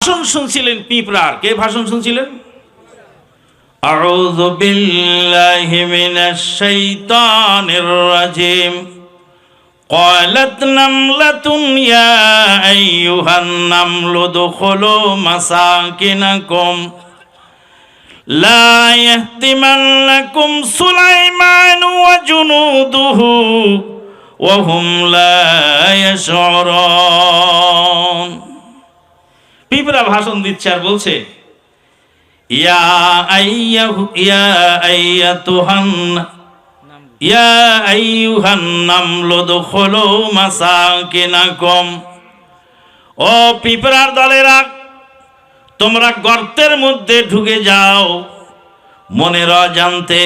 ভাষণ শুনছিলেন পিঁপড়ার। কে ভাষণ শুনছিলেন? আউযু বিল্লাহি মিনাশ শাইতানির রাজিম। ক্বালাত নামলাতুন ইয়া আইয়ুহান নামলু দুখুলু মাসাকিনাকুম লা ইয়াহতিমান্নাকুম সুলাইমান ওয়া জুনুদুহু ওয়া হুম লা ইয়াশউরুন। পিঁপড়া ভাষণ দিচ্ছে আর বলছে, ইয়া আইয়ুহান নামলু দুখুলু মাসাকিনাকুম। ও পিঁপড়ার দলেরা, তোমরা গর্তের মধ্যে ঢুকে যাও। মনের অজান্তে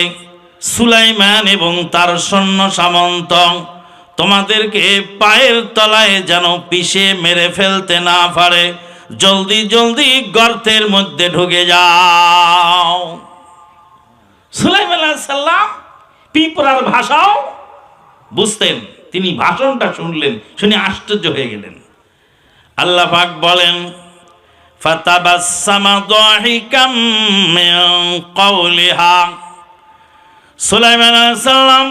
সুলাইমান এবং তার সৈন্য সামন্ত তোমাদেরকে পায়ের তলায় যেন পিষে মেরে ফেলতে না পারে। জলদি জলদি গর্তের মধ্যে ঢুকে যাও। সুলাইমান আলাইহিস সালাম পিঁপড়ার ভাষাও বুঝতেন। তিনি ভাষণটা শুনলেন, শুনে আশ্চর্য হয়ে গেলেন। আল্লাহ পাক বলেন, ফাতাবাসসামা দাহিকাম মিন কওলিহা। সুলাইমান আলাইহিস সালাম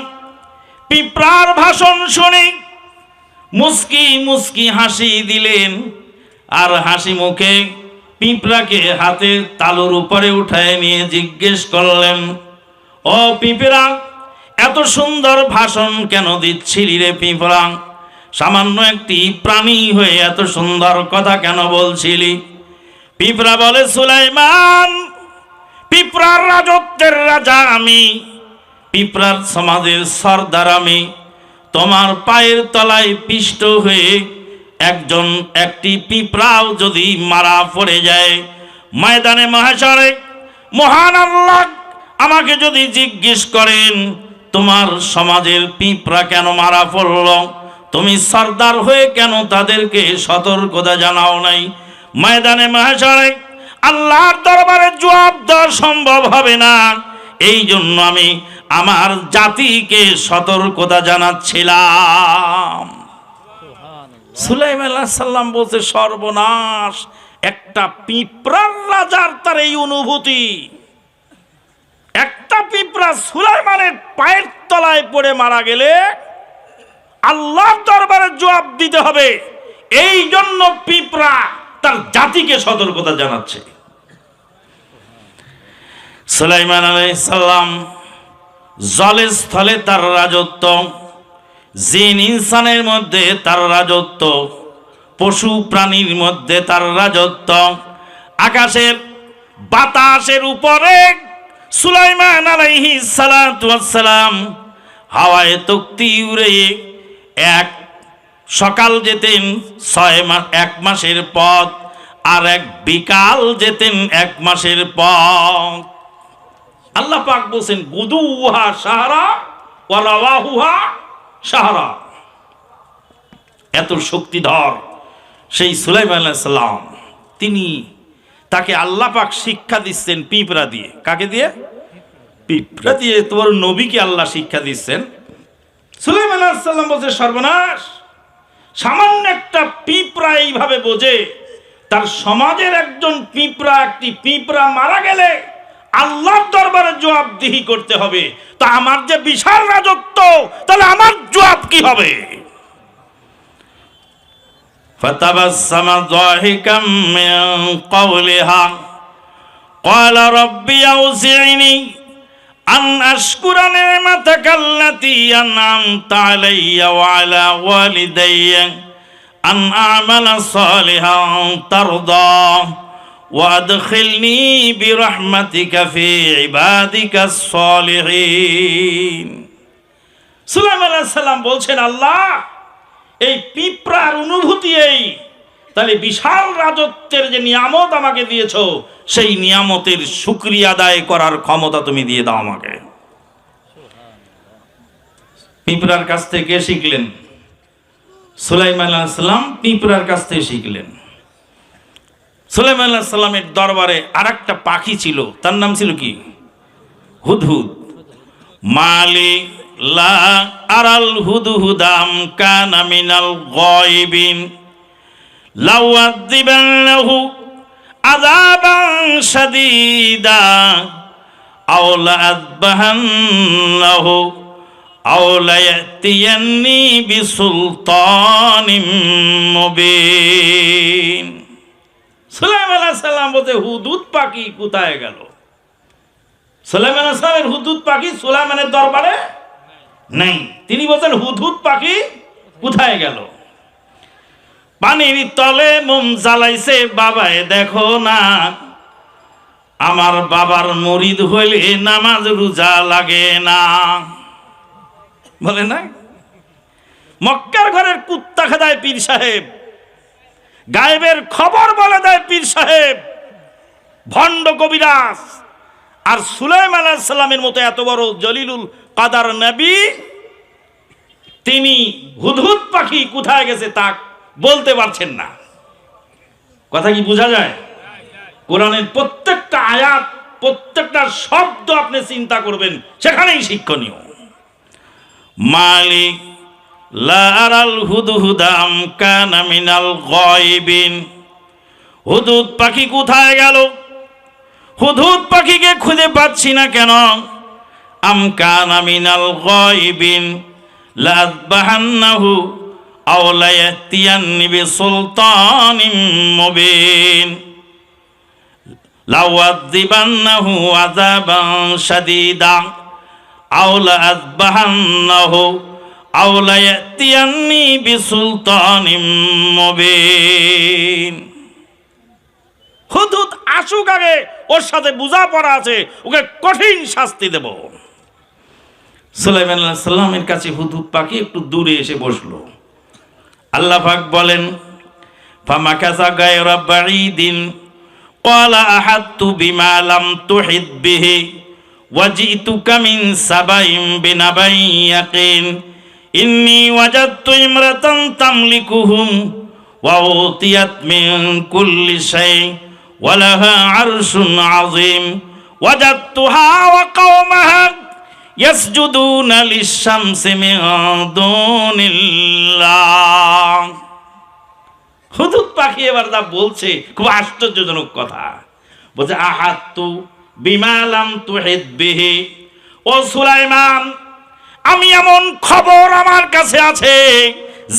পিঁপড়ার ভাষণ শুনে মুস্কি মুস্কি হাসি দিলেন, আর হাসি মুখে পিঁপড়াকে হাতের তালুর উপরে উঠায় নিয়ে জিজ্ঞেস করলেন, ও পিঁপড়া, এত সুন্দর ভাষণ কেন দিচ্ছিলি রে পিঁপড়া? সামান্য একটি প্রাণী হয়ে এত সুন্দর কথা কেন বলছিলি? পিঁপড়া বলে, সুলাইমান, পিঁপড়ার রাজত্বের রাজা আমি, পিঁপড়ার সমাজের সর্দার আমি। তোমার পায়ের তলায় পিষ্ট হয়ে একটি পিঁপড়াও যদি মারা পড়ে যায়, ময়দানে মহাশরে মহান আল্লাহ আমাকে যদি জিজ্ঞেস করেন, তোমার সমাজের পিঁপড়া কেন মারা পড়ল, তুমি সর্দার হয়ে কেন তাদেরকে সতর্কতা জানাও নাই? ময়দানে মহাশরে আল্লাহর দরবারে জবাব দেওয়া সম্ভব হবে না। এই জন্য আমি আমার জাতিকে সতর্কতা জানাচ্ছিলাম। সুলাইমান আলাইহিস সালাম বলতে, সর্বনাশ, একটা পিঁপড়ার রাজার তার এই অনুভূতি। একটা পিঁপড়া সুলাইমানের পায়ের তলায় পড়ে মারা গেলে আল্লাহর দরবারে জবাব দিতে হবে। এই জন্য পিঁপড়া তার জাতিকে সতর্কতা জানাচ্ছে। সুলাইমান আলাইহিস সালাম জলে স্থলে তার রাজত্ব, জিন ইনসানের মধ্যে তার রাজত্ব, পশু প্রাণীর মধ্যে তার রাজত্ব, আকাশের বাতাসের উপরে সুলাইমান আলাইহিস সালাতু ওয়াস সালাম হাওয়ায় তখতি উড়ে এক সকাল যেতেন 6 মাস, 1 মাসের পথ, আর এক বিকাল যেতেন 1 মাসের পথ। আল্লাহ পাক বলছেন, গুদুহা সাহারা ওয়া রাওয়াহুহা সাহারা। এত শক্তিধর সেই সুলাইমান আলাইহিস সালাম, তাকে আল্লাহ পাক শিক্ষা দিচ্ছেন পিঁপড়া দিয়ে। কাকে দিয়ে? পিঁপড়া দিয়ে। তোমার নবীকে আল্লাহ শিক্ষা দিচ্ছেন। সুলাইমান আলাইহিস সালাম বলছে, সর্বনাশ, সামান্য একটা পিঁপড়া এইভাবে বোঝে, তার সমাজের একজন পিঁপড়া, একটি পিঁপড়া মারা গেলে আল্লাহর দরবারে জবাবদিহি করতে হবে। তা আমার যে বিশাল রাজত্ব, তাহলে আমার জবাব কি হবে? ফাতাবাসসামা দাহিকাম মিন কওলিহা ক্বালা রাব্বি আউজি'নি আন আশকুরা নি'মাতাকাল্লাতী আন'আমতা আলাইয়া ওয়া আলা ওয়ালিদাইয়া আন আ'মালা সালিহান তারদা ওয়াদখিলনি বিরহমাতিকা ফি ইবাদিকাস সালিহিন। সুলাইমান আলাইহিস সালাম বলছেন, আল্লাহ, এই পিঁপড়ার অনুভূতি এই, তাহলে বিশাল রাজত্বের যে নিয়ামত আমাকে দিয়েছো, সেই নিয়ামতের শুকরিয়া আদায় করার ক্ষমতা তুমি দিয়ে দাও আমাকে। পিঁপড়ার কাছ থেকে শিখলেন সুলাইমান আলাইহিস সালাম, পিঁপড়ার কাছ থেকে শিখলেন। সুলাইমান আলাইহিস সালামের দরবারে আরেকটা পাখি ছিল, তার নাম ছিল কি? হুদহুদ। মালি লা আরাল হুদহুদাম কানা মিনাল গায়বিন লাউযাযিবান্নাহু আযাবান শাদীদা আও লাআযবাহান্নাহু আও লায়াতিয়ান্নি বিসুলতানিম মুবিন। সুলাইমান আলাইহিস সালাম বলতে হুদহুদ পাখি কোথায় গেল? সুলাইমান আলাইহিস সালামের হুদহুদ পাখি সুলাইমানের দরবারে নাই। তিনি বলছেন হুদহুদ পাখি কোথায় গেল? পানির তলে মোম জ্বালাইছে বাবায় দেখো না, আমার বাবার মুরিদ হইলে নামাজ রোজা লাগে না। বলে না, মক্কার ঘরের কুত্তা খেদায় পীর সাহেব, গায়েবের খবর বলে দেয় পীর সাহেব, ভণ্ড কবিরাজ। আর সুলাইমান আলাইহিস সালামের মতো এত বড় জলিলুল কাদার নবী, তিনি হুদহুদ পাখি কোথায় গেছে তা বলতে পারছেন না। কথা কি বোঝা যায়? কোরআনের প্রত্যেকটা আয়াত, প্রত্যেকটা শব্দ আপনি চিন্তা করবেন, সেখানেই শিক্ষণীয়। মালিক লা আরাল হুদহুদা আম কানা মিনাল গায়বিন। হুদহুদ পাখি কোথায় গেল? হুদহুদ পাখিকে খুঁজে পাচ্ছি না কেন? আম কানা মিনাল গায়বিন লাযবাহান্নাহু আও লায়াতিয়ান্নি বিসুলতানিম মুবিন লাউযাযিবান্নাহু আযাবান শাদীদা আও লাআযবাহান্নাহু আও লায়াতিয়ান্নি বিসুলতানিম মুবিন। হুদহুদ আসুক আগে, ওর সাথে বোঝাপড়া আছে, ওকে কঠিন শাস্তি দেব। সুলাইমান আলাইহিস সালামের কাছে হুদহুদ পাখি একটু দূরে এসে বসলো। আল্লাহ পাক বলেন, ফামাকাসা গায়রা বাঈদিন ক্বালা আহাত্তু বিমা লাম তুহিত বিহি ওয়াজিতুকা মিন সাবাইন বিনাবাইন ইয়াকিন ইন্নী ওয়াজাদতু ইমরাতান তামলিকুহুম ওয়া উতিয়াত মিন কুল্লি শাই ওয়া লাহা আরশুন আযীম ওয়াজাদতুহা ওয়া কওমাহা ইয়াসজুদুনা লিশ-শামসি মিন দুনিল্লাহ। হুদহুদ পাখি এবার যা বলছে খুব আশ্চর্যজনক কথা। বলছে আহাত্তু বিমা লাম তুহিত বিহি, ও সুলাইমান, আমি এমন খবর আমার কাছে আছে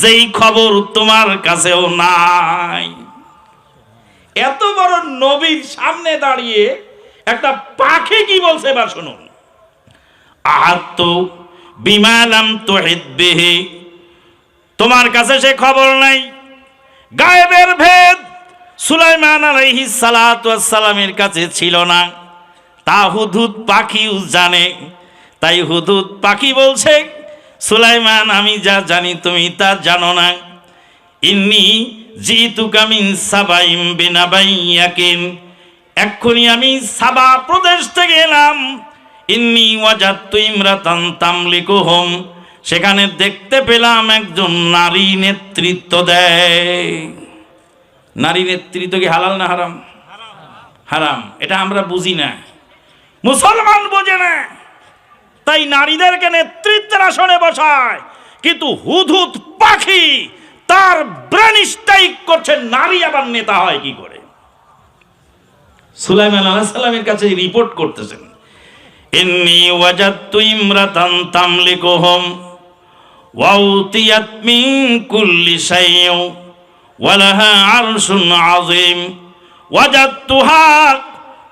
যেই খবর তোমার কাছেও নাই। এত বড় নবীর সামনে দাঁড়িয়ে একটা পাখি কি বলছে এবার শুনুন। আহাত্তু বিমা লাম তুহিত বিহি, তোমার কাছে সে খবর নাই। গায়েবের ভেদ সুলাইমান আলাইহিস সালাতু ওয়াস সালামের কাছে ছিল না, তা হুদহুদ পাখিও জানে। তাই হুদহুদ পাখি বলছে, সুলাইমান, আমি যা জানি তুমি তা জানো না। ইন্নী জিতুকা মিন সাবাইন বিনাবাইন ইয়াকিন, এক্ষুনি আমি সাবা প্রদেশ থেকে এলাম। ইন্নী ওয়াজাদতু ইমরাতান তামলিকুহুম, সেখানে দেখতে পেলাম একজন নারী নেতৃত্ব দেয়। নারী নেতৃত্ব কি হালাল না হারাম? হারাম। এটা আমরা বুঝি না, মুসলমান বোঝে না, তাই নারীদেরকে নেতৃত্বের আসনে বসায়। কিন্তু হুদহুদ পাখি তার ব্রেন স্ট্রাইক করছে, নারী আবার নেতা হয় কি করে। সুলাইমান আলাইহিস সালামের কাছে রিপোর্ট করতেছেন, ইন্নী ওয়াজাদতু ইমরাতান তামলিকুহুম ওয়া উতিয়াত মিন কুল্লি শাইইন ওয়া লাহা আরশুন আযীম ওয়াজাদতুহা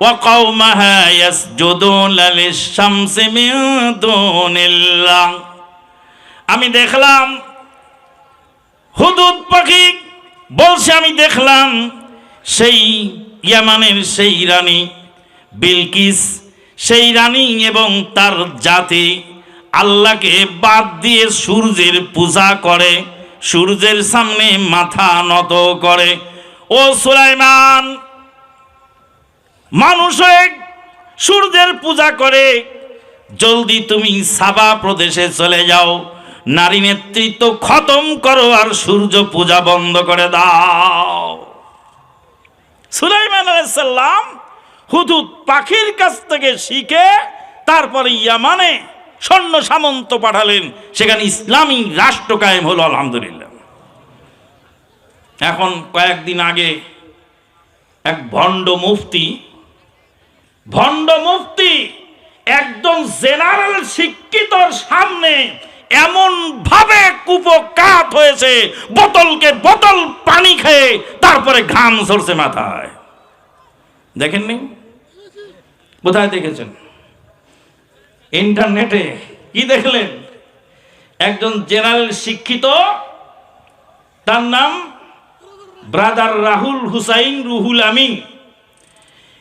ওয়া কওমাহা ইয়াসজুদুনা লিশ-শামসি মিন দুনিল্লাহ। আমি দেখলাম, হুদহুদ পাখি বলছে, আমি দেখলাম সেই ইয়ামানের সেই রানী বিলকিস, সেই রানী এবং তার জাতি আল্লাহকে বাদ দিয়ে সূর্যের পূজা করে, সূর্যের সামনে মাথা নত করে। ও সুলাইমান, মানুষ সূর্যের পূজা করে, জলদি তুমি সাবা প্রদেশে চলে যাও, নারী নেতৃত্ব খতম করো আর সূর্য পূজা বন্ধ করে দাও। সুলাইমান আলাইহিস সালাম হুদহুদ পাখির কাছ থেকে শিখে তারপরে ইয়ামানে সৈন্য সামন্ত পাঠালেন, সেখানে ইসলামী রাষ্ট্র কায়েম হলো আলহামদুলিল্লাহ। এখন কয়েকদিন আগে এক ভণ্ড মুফতি একদম জেনারেল শিক্ষিতর সামনে এমন ভাবে কুপকাত হয়েছে, বোতলকে বোতল পানি খেয়ে তারপরে ঘাম ঝরছে মাথায়। দেখেননি? কোথায় দেখেছেন? ইন্টারনেটে। কি দেখলেন? একজন জেনারেল শিক্ষিত, তার নাম ব্রাদার রাহুল হুসাইন রুহুল আমিন।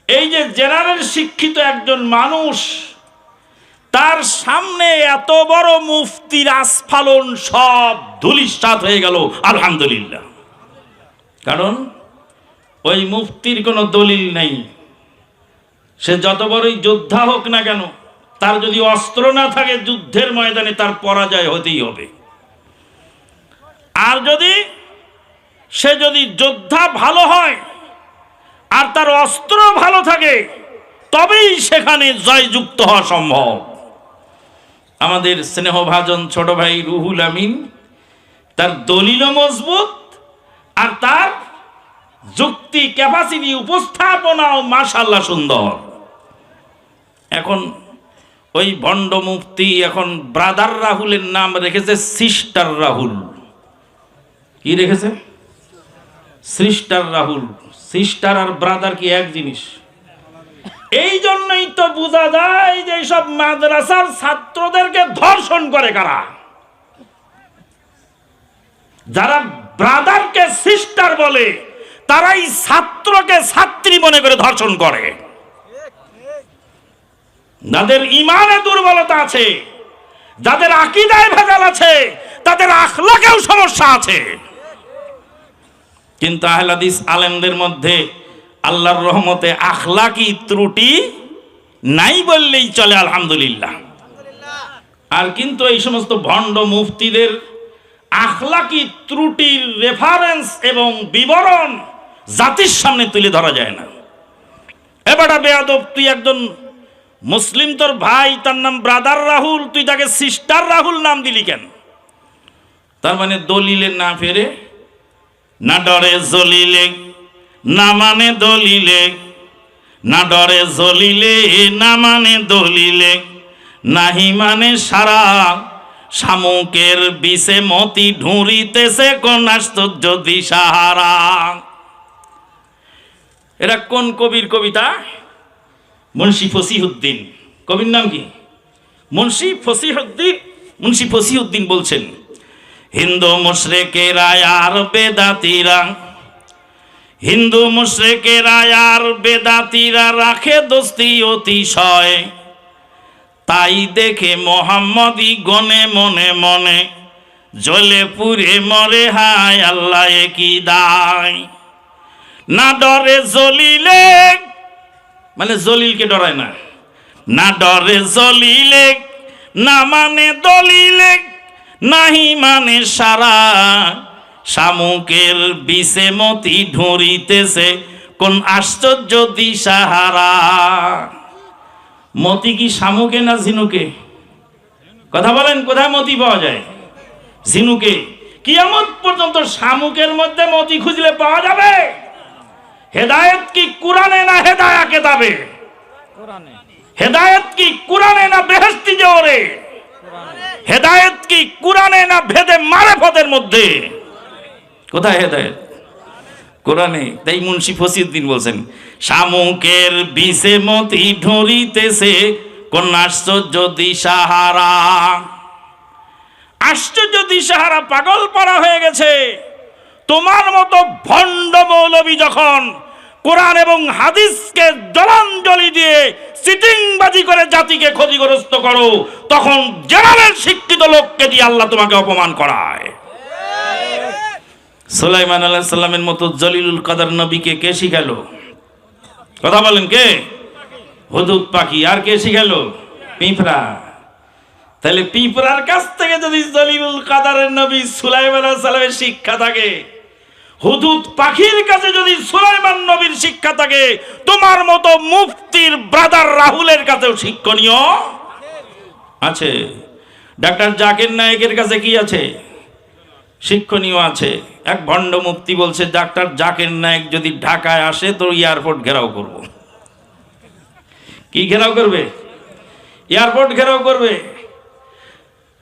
এই যে জেনারেল শিক্ষিত একজন মানুষ, তার সামনে এত বড় মুফতির আস্ফালন সব ধূলিসাৎ হয়ে গেল। আলহামদুলিল্লাহ। কারণ ওই মুফতির কোনো দলিল নেই। সে যত বড়ই যোদ্ধা হোক না কেন, তার যদি অস্ত্র না থাকে যুদ্ধের ময়দানে তার পরাজয় হতেই হবে। আর সে যদি যোদ্ধা ভালো হয় আর তার অস্ত্র ভালো থাকে, তবেই সেখানে জয়যুক্ত হওয়া সম্ভব। আমাদের স্নেহভাজন ছোট ভাই রুহুল আমিন, তার দলিলও মজবুত আর তার যুক্তি ক্যাপাসিটি উপস্থাপনাও মাশাআল্লাহ সুন্দর। এখন ওই ভণ্ড মুফতি এখন ব্রাদার রাহুলের নাম রেখেছে সিস্টার রাহুল। কি রেখেছে? সিস্টার রাহুল। সিস্টার আর ব্রাদার কি এক জিনিস? এই জন্যই তো বোঝা যায় যে সব মাদ্রাসার ছাত্রদেরকে ধর্ষণ করে কারা। যারা ব্রাদারকে সিস্টার বলে, তারাই ছাত্রকে ছাত্রী মনে করে ধর্ষণ করে। যাদের ইমানে দুর্বলতা আছে, যাদের আকীদায় ভেজাল আছে, তাদের আখলাকেও সমস্যা আছে। কিন্তু আহলে হাদিস আলেমদের মধ্যে আল্লাহর রহমতে আখলাকি ত্রুটি নাই বললেই চলে, আলহামদুলিল্লাহ। আর কিন্তু এই সমস্ত ভণ্ড মুফতিদের আখলাকি ত্রুটির রেফারেন্স এবং বিবরণ জাতির সামনে তুলে ধরা যায় না। এবারটা বেয়াদব, তুই একজন মুসলিম, তোর ভাই, তার নাম ব্রাদার রাহুল, তুই তাকে সিস্টার রাহুল নাম দিলি কেন? তার মানে দলিলে না ফেরে, না ডরে জলিলে, না মানে দলিলে, না ডরে জলিলে, না মানে দলিলে, নাহি মানে সারা শামুকের বিষে মতি ঢুঁড়িতেছে কোন আশ্চর্য দিশাহারা। এরা কোন কবির কবিতা? মুন্সি ফসিহুদ্দিন। কবির নাম কি? মুন্সি ফসিহুদ্দিন। মুন্সি ফসিহুদ্দিন বলছেন, হিন্দু মুশরিকেরা আর বেদাতীরা, হিন্দু মুশরিকেরা আর বেদাতীরা রাখে দোস্তি অতিশয়, তাই দেখে মোহাম্মদী গনে মনে মনে জ্বলে পুড়ে মরে, হায় আল্লাহ কি দায়। না ডরে জলিলে, মানে জলিলকে ডরায় না, না ডরে জলিলে, না মানে দলিলে, নাহি মানে সারা শামুকের বিষে মতি ঢুঁড়িতেছে কোন আশ্চর্য দিশাহারা। মতি কি শামুকে না ঝিনুকে? কথা বলেন, কোথায় মতি পাওয়া যায়? ঝিনুকে। কিয়ামত পর্যন্ত শামুকের মধ্যে মতি খুঁজলে পাওয়া যাবে? হেদায়েত কি কুরআনে না হেদায়া কিতাবে? কুরআনে। হেদায়েত কি কুরআনে না বেহেশতি জোরে? হেদায়েত কি কুরআনে না ভেদে মারিফতের মধ্যে? কোথায় হেদায়েত? কোরআনে। তাই মুন্সি ফসিউদ্দিন বলছেন, শামুকের বিষে মতি ঢুঁড়িতেছে কোন আশ্চর্য দিশাহারা। আশ্চর্য দিশাহারা পাগল পারা হয়ে গেছে। তোমার মতো ভণ্ড মৌলবী যখন কোরআন এবং হাদিসকে জলাঞ্জলি দিয়ে চিটিংবাজি করে জাতিকে ক্ষতিগ্রস্ত করো, তখন জেনারেল শিক্ষিত লোককে দিয়ে আল্লাহ তোমাকে অপমান করায়। সুলাইমান আলাইহিস সালামের মতো জলিলুল কদর নবীকে কে শিখালো? কথা বলেন, কে? হুদুদ পাখি। আর কে শিখালো? পিঁপড়া। তাহলে পিঁপড়ার কাছ থেকে যদি জলিলুল কদরের নবী সুলাইমান আলাইহিস সালামের শিক্ষা থাকে, হুদুদ পাখির কাছে যদি সুলাইমান নবীর শিক্ষা থাকে, তোমার মতো মুফতির ব্রাদার রাহুলের কাছেও শিক্ষণীয় আছে। ডাক্তার জাকির নায়েকের কাছে কি আছে? শিক্ষণীয় আছে। এক ভণ্ড মুফতি বলছে, ডাক্তার জাকির নায়েক যদি ঢাকায় আসে তো এয়ারপোর্ট ঘেরাও করব। কি ঘেরাও করবে? এয়ারপোর্ট ঘেরাও করবে।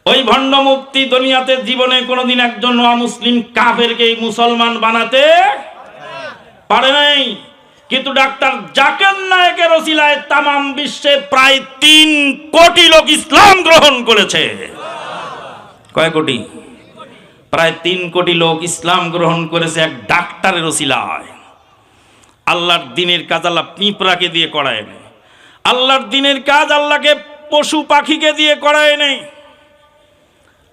ওই ভণ্ড মুফতি দুনিয়াতে জীবনে কোনোদিন একজন অমুসলিম কাফেরকে মুসলমান বানাতে পারে নাই, কিন্তু ডাক্তার জাকির নায়েকের ওসিলায় তামাম বিশ্বে প্রায় 3 কোটি লোক ইসলাম গ্রহণ করেছে। কয় কোটি? প্রায় 3 কোটি লোক ইসলাম গ্রহণ করেছে এক ডাক্তারের ওসিলায়। আল্লাহর দিনের কাজ আল্লাহ পিঁপড়াকে দিয়ে করায় নেই, আল্লাহর দিনের কাজ আল্লাহকে পশু পাখিকে দিয়ে করায় নেই।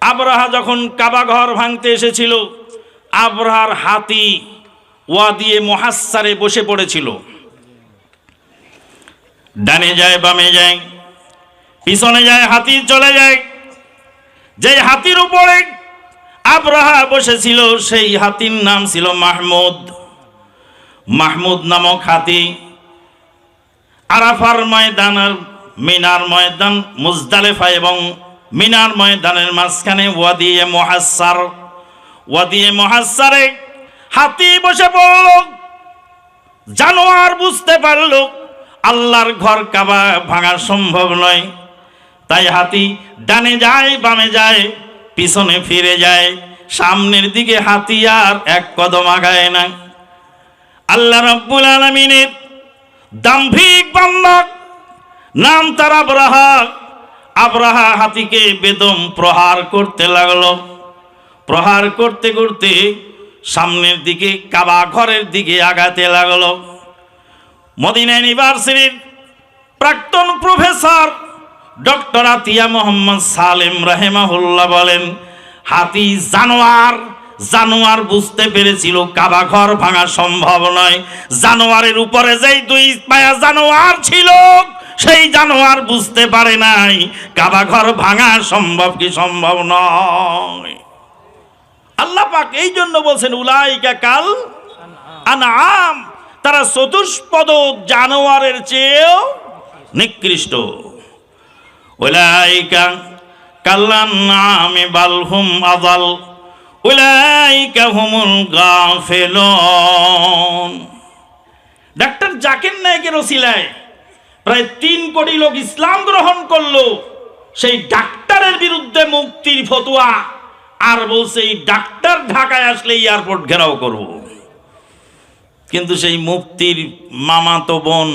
আবরাহা যখন কাবা ঘর ভাঙতে এসেছিল, আবরাহার হাতি ওয়াদিয়ে মুহাসসারে বসে পড়েছিল। ডানে যায় বামে যায়, পিছনে যায়, হাতি চলে যায়। যেই হাতির উপরে আবরাহা বসেছিল সেই হাতির নাম ছিল মাহমুদ। মাহমুদ নামক হাতি আরাফার ময়দান আর মিনার ময়দান, মুজদালিফা এবং মিনার ময়দানের মাঝখানে ওয়াদিয়ে মুহাসসার, ওয়াদিয়ে মুহাসসারে হাতি বসে পড়ল। জানোয়ার বুঝতে পারল আল্লাহর ঘর কাবা ভাঙা সম্ভব নয়, তাই হাতি ডানে যায় বামে যায়, পিছনে ফিরে যায়, সামনের দিকে হাতি আর এক কদম আগায় না। আল্লাহ রাব্বুল আলামিনের দাম্ভিক বান্দা, নাম তার আবরাহা। আবরাহা হাতিকে বেদম প্রহার করতে লাগলো। প্রহার করতে করতে সামনের দিকে কাবা ঘরের দিকে আগাতে লাগলো। মদিনা ইউনিভার্সিটির প্রাক্তন প্রফেসর ডক্টর আতিয়া মোহাম্মদ সালেম রাহেমাহুল্লাহ বলেন, হাতি জানোয়ার, জানোয়ার বুঝতে পেরেছিল কাবা ঘর ভাঙা সম্ভব নয়। জানোয়ারের উপরে যেই 2 পায়া জানোয়ার ছিল, সেই জানোয়ার বুঝতে পারে নাই কাবা ঘর ভাঙা সম্ভব কি সম্ভব নয়। আল্লাহ পাক এই জন্য বলছেন, উলাইকা কাল আনআম, তারা চতুষ্পদ জানোয়ারের চেয়েও নিকৃষ্ট। উলাইকা কাল আনআমি বাল হুম আযাল উলাইকা হুমুল গাফিলুন। ডাক্তার জাকির নায়েকের ওসিলায় প্রায় 3 কোটি লোক ইসলাম গ্রহণ করলো। সেই ডাক্তারের বিরুদ্ধে মুফতির ফতোয়া, আর বলছে এই ডাক্তার ঢাকায় আসলে এয়ারপোর্ট ঘেরাও করব। কিন্তু সেই মুফতির মামাতো বোন,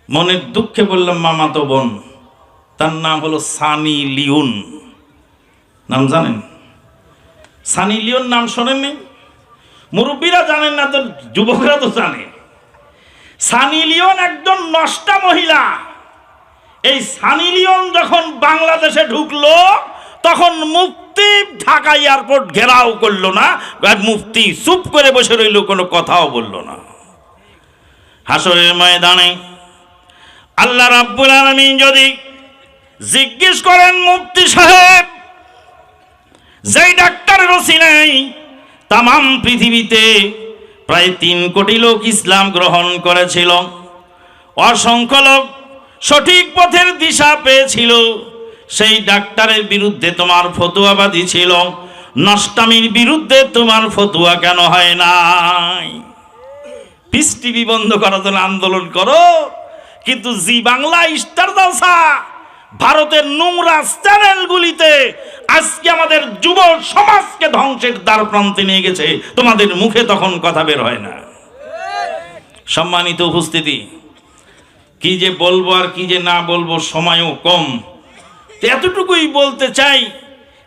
মনের দুঃখে বললাম মামাতো বোন, তার নাম হলো সানি লিওন। নাম জানেন? সানি লিওন নাম শোনেননি? মুরব্বীরা জানেন না তো যুবকরা তো জানে। সানি লিওন একজন নষ্টা মহিলা। এই সানি লিওন যখন বাংলাদেশে ঢুকলো তখন মুফতি ঢাকা এয়ারপোর্ট ঘেরাও করলো না, মুফতি চুপ করে বসে রইল, কোনো কথাও বলল না। হাসরের ময়দানে আল্লাহ রাব্বুল আলামিন যদি জিজ্ঞেস করেন, মুফতি সাহেব, যেই ডাক্তারের ওসিলায় তামাম পৃথিবীতে প্রায় 3 কোটি লোক ইসলাম গ্রহণ করেছিল, অসংখ্য লোক সঠিক পথের দিশা পেয়েছিল, সেই ডাক্তারের বিরুদ্ধে তোমার ফতোয়াবাদী ছিল, নষ্টামির বিরুদ্ধে তোমার ফতোয়া কেন হয় নাই? পিস টিভি বন্ধ করার জন্য আন্দোলন করো, কিন্তু জি বাংলা, স্টার জলসা, ভারতের নোংরা চ্যানেলগুলিতে আজকে আমাদের যুব সমাজকে ধ্বংসের দ্বার প্রান্তে নিয়ে গেছে, তোমাদের মুখে তখন কথা বের হয় না। সম্মানিত উপস্থিতি, কি যে বলবো আর কি যে না বলবো, সময়ও কম। এতটুকুই বলতে চাই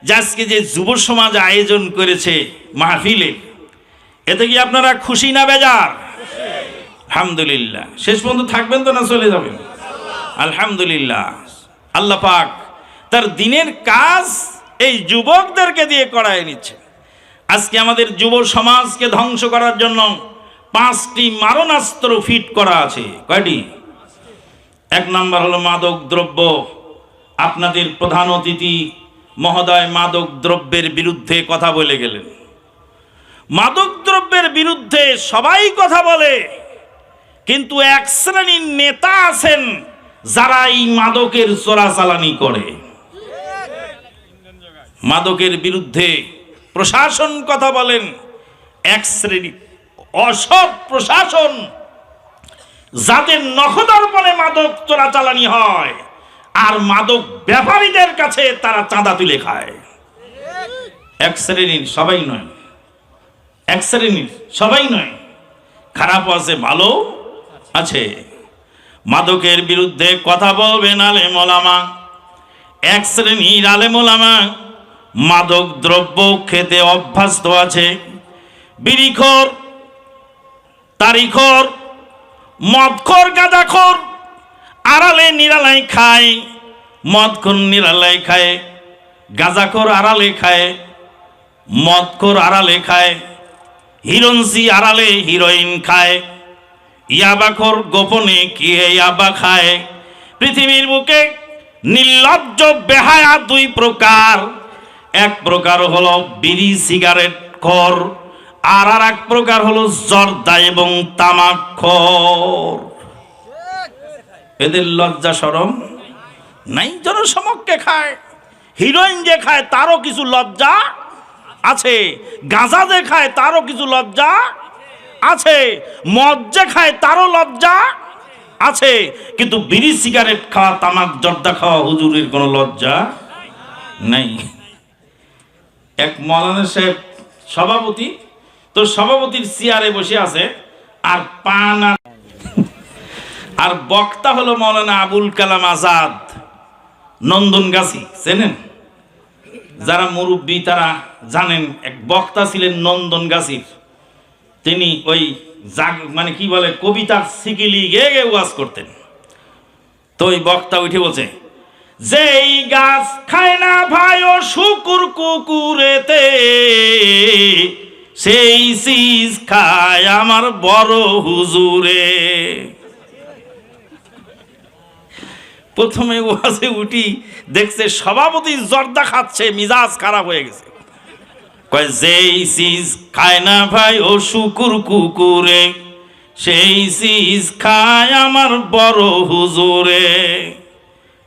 যে আজকে যে যুব সমাজ আয়োজন করেছে মাহফিলে, এতে কি আপনারা খুশি না বেজার? আলহামদুলিল্লাহ। শেষ পর্যন্ত থাকবেন তো না চলে যাবেন? আলহামদুলিল্লাহ। আল্লাহ পাক তার দিনের কাজ এই যুবকদেরকে দিয়ে করায় নিচ্ছে। আজকে আমাদের যুব সমাজকে ধ্বংস করার জন্য 5টি মারণাস্ত্র ফিট করা আছে। কয়টি? 1 নাম্বার হলো মাদক দ্রব্য। আপনাদের প্রধান অতিথি মহোদয় মাদক দ্রব্যের বিরুদ্ধে কথা বলে গেলেন। মাদক দ্রব্যের বিরুদ্ধে সবাই কথা বলে, কিন্তু এক শ্রেণীর নেতা আছেন যারা এই মাদকের চোরাচালানি করে। মাদকের বিরুদ্ধে প্রশাসন কথা বলেন, এক শ্রেণী অসৎ প্রশাসন, যাদের নখদর্পণে মাদক চোরাচালানি হয় আর মাদক ব্যাপারীদের কাছে তারা চাঁদা তুলে খায়। এক শ্রেণীর, সবাই নয়, এক শ্রেণীর সবাই নয়, খারাপ আছে ভালো আছে। মাদকের বিরুদ্ধে কথা বলবেন আলেম ওলামা। এক শ্রেণীর আলেম ওলামা মাদক দ্রব্য খেতে অভ্যস্ত আছে। বিড়িখোর, তারিখোর, মদখোর, গাঁজাখোর আড়ালে নিরালায় খায়, মদখোর নিরালায় খায়, গাঁজাখোর আড়ালে খায়, মদখোর আড়ালে খায়, হিরোইনসি আড়ালে হিরোইন খায়, ইয়াবাখোর গোপনে কি ইয়াবা খায়। পৃথিবীর বুকে নির্লজ্জ বেহায়া দুই প্রকার। এক প্রকার হলো বিড়ি সিগারেট খোর, আর এক প্রকার হলো জর্দা এবং তামাক খোর। এদের লজ্জা শরম নাই, জনসমক্ষে খায়। হিরোইন যে খায় তারও কিছু লজ্জা আছে, গাঁজা যে খায় তারও কিছু লজ্জা আছে, মদ যে খায় তারও লজ্জা আছে, কিন্তু বিড়ি সিগারেট খাওয়া, তামাক জর্দা খাওয়া হুজুরের কোনো লজ্জা নাই। এক মৌলানা সাহেব সভাপতি, তো সভাপতির চেয়ারে বসে আছে আর পান আর বক্তা হলো মৌলানা আবুল কালাম আজাদ নন্দনগাছি, চেনেন? যারা মুরব্বী তারা জানেন, এক বক্তা ছিলেন নন্দনগাছির। তিনি ওই মানে কি বলে কবিতার সিকিলি গেয়ে গেয়ে ওয়াজ করতেন। তো ওই বক্তা উঠে বলছে, যেই গাছ খায় না ভাই ও শুকুর কুকুরেতে, সেই চিজ খায় আমার বড় হুজুরে। প্রথমে ওয়াজে উঠি দেখছে সভাপতি জর্দা খাচ্ছে, মিজাজ খারাপ হয়ে গেছে। কয় যেই চিজ খায় না ভাই ও শুকুর কুকুরে, সেই চিজ খায় আমার বড় হুজুরে।